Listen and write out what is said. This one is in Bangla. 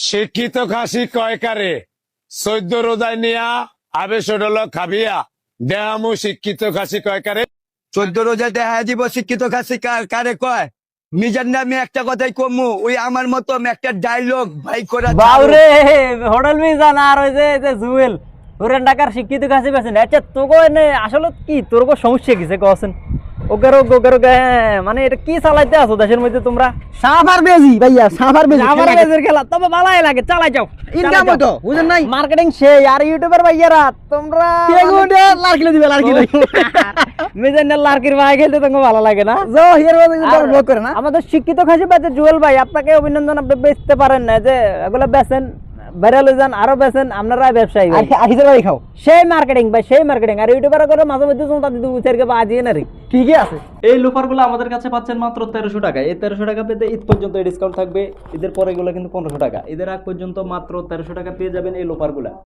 শিক্ষিত খাসি কয়কারে 14 রোজায় নিয়া আবেশ হলো খাবিয়া দেহামু শিক্ষিত খাসি কয়কারে 14 রোজা দেখা দিব শিক্ষিত খাসি কারে কয় নিজের নামে একটা কথাই কমু ওই আমার মতো একটা ডায়লগ ভাই করা বাউরে হোটেল মিজান আর ওই যে জুয়েল ওরেন ঢাকার শিক্ষিত কাছে পেছেন আচ্ছা তোকে আসলে কি তোর সমস্যা কিসে কছেন ওকে মানে এটা কি চালাইতে আছো দেশের মধ্যে তোমরা সাফার বেজি ভাইয়া সাফার বেজি আমার বেজের খেলা তবে ভালোই লাগে চালাই যাও ইনকাম হতো বুঝেন নাই মার্কেটিং সেই আর ইউটিউবার ভাইয়ারা তোমরা কেগুডে লারকিলে দিবে লারকিলে মিজানের লার্কির ভাই খেলতে তোমাকে ভালো লাগে না জো হিয়ার বাজে ব্লক করে না আমাদের শিক্ষিত খাসি বাজে জুয়েল ভাই আপনাকে অভিনন্দন আপনি বেচতে পারেন না যে এগুলো বেচেন ভাইরাল যান আরো বেচেন আপনারা ব্যবসায়ী ভাই আর হিসাবে ভাই খাও সেই মার্কেটিং ভাই সেই মার্কেটিং আর ইউটিউবার করে মাঝে মধ্যে চলতা দিতে উচারকে বাজিয়ে না রে ঠিকই আছে এই লোফারগুলো আমাদের কাছে পাচ্ছেন মাত্র 1300 টাকা এই 1300 টাকা পেতে ঈদ পর্যন্ত ডিসকাউন্ট থাকবে ঈদের পরে এগুলো কিন্তু 1500 টাকা ঈদের আগ পর্যন্ত মাত্র 1300 টাকা পেয়ে যাবেন এই লোফারগুলো